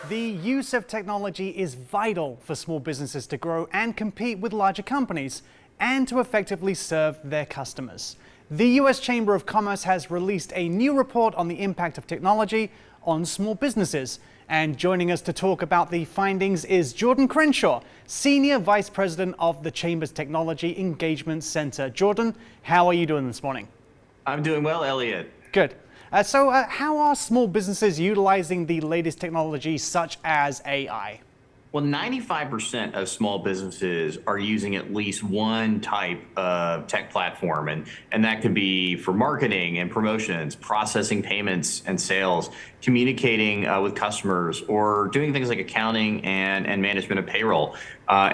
The use of technology is vital for small businesses to grow and compete with larger companies and to effectively serve their customers. The U.S. Chamber of Commerce has released a new report on the impact of technology on small businesses. And joining us to talk about the findings is Jordan Crenshaw, Senior Vice President of the Chamber's Technology Engagement Center. Jordan, how are you doing this morning? I'm doing well, Elliot. Good. So how are small businesses utilizing the latest technology such as AI? Well, 95% of small businesses are using at least one type of tech platform, and that could be for marketing and promotions, processing payments and sales, communicating with customers, or doing things like accounting and management of payroll.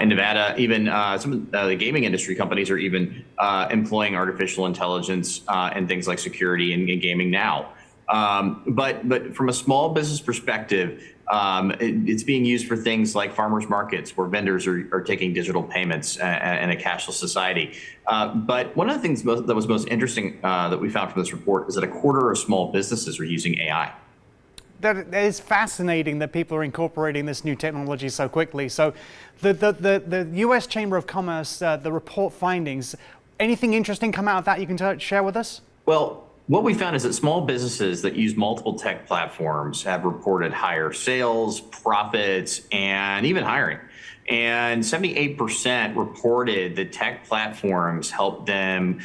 In Nevada, even some of the gaming industry companies are even employing artificial intelligence and things like security and gaming now. But from a small business perspective, it's being used for things like farmers markets where vendors are taking digital payments in a cashless society. But one of the things that was most interesting that we found from this report is that a quarter of small businesses are using AI. That is fascinating that people are incorporating this new technology so quickly. So the U.S. Chamber of Commerce, the report findings, anything interesting come out of that you can share with us? Well, what we found is that small businesses that use multiple tech platforms have reported higher sales, profits, and even hiring. And 78% reported that tech platforms help them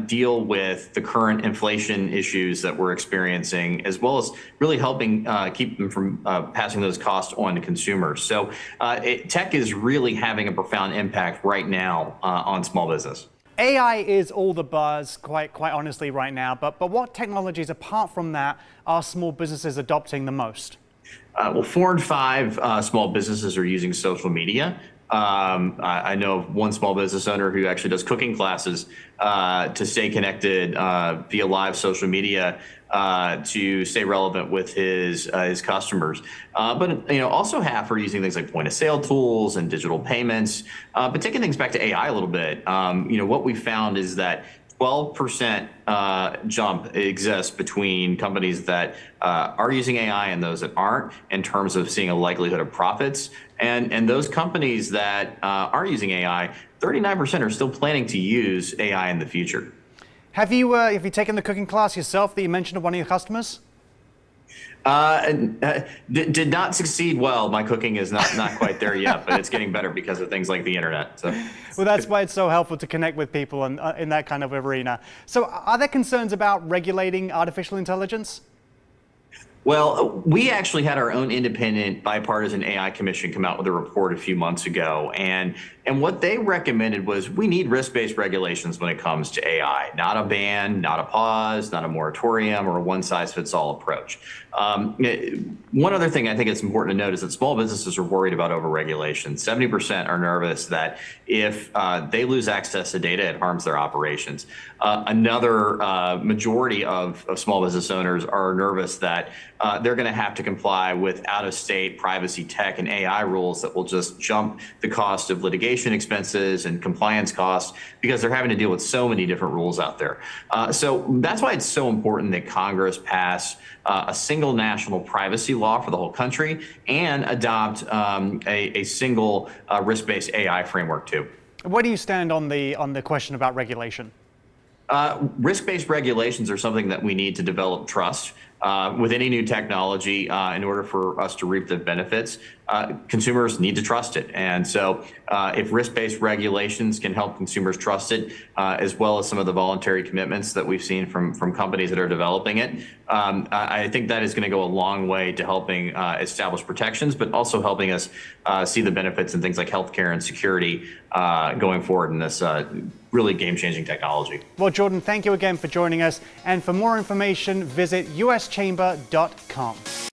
deal with the current inflation issues that we're experiencing, as well as really helping keep them from passing those costs on to consumers. So tech is really having a profound impact right now on small business. AI is all the buzz, quite honestly, right now. But what technologies, apart from that, are small businesses adopting the most? Well, 4 in 5 small businesses are using social media. I know of one small business owner who actually does cooking classes to stay connected via live social media to stay relevant with his customers. But also half are using things like point of sale tools and digital payments. But taking things back to AI a little bit, what we found is that 12% jump exists between companies that are using AI and those that aren't, in terms of seeing a likelihood of profits. And those companies that are using AI, 39% are still planning to use AI in the future. Have you taken the cooking class yourself that you mentioned of one of your customers? Did not succeed well. My cooking is not quite there yet, but it's getting better because of things like the internet. So. Well, that's why it's so helpful to connect with people in that kind of arena. So are there concerns about regulating artificial intelligence? Well, we actually had our own independent bipartisan AI commission come out with a report a few months ago. And what they recommended was we need risk-based regulations when it comes to AI, not a ban, not a pause, not a moratorium, or a one-size-fits-all approach. One other thing I think it's important to note is that small businesses are worried about overregulation. 70% are nervous that if they lose access to data, it harms their operations. Another majority of small business owners are nervous that they're going to have to comply with out-of-state privacy tech and AI rules that will just jump the cost of litigation expenses and compliance costs because they're having to deal with so many different rules out there. So that's why it's so important that Congress pass a single national privacy law for the whole country and adopt a single risk-based AI framework too. Where do you stand on the question about regulation? Risk-based regulations are something that we need to develop trust with any new technology in order for us to reap the benefits. Consumers need to trust it. And so if risk-based regulations can help consumers trust it, as well as some of the voluntary commitments that we've seen from companies that are developing it, I think that is going to go a long way to helping establish protections, but also helping us see the benefits in things like healthcare and security going forward in this really game-changing technology. Well, Jordan, thank you again for joining us. And for more information, visit uschamber.com.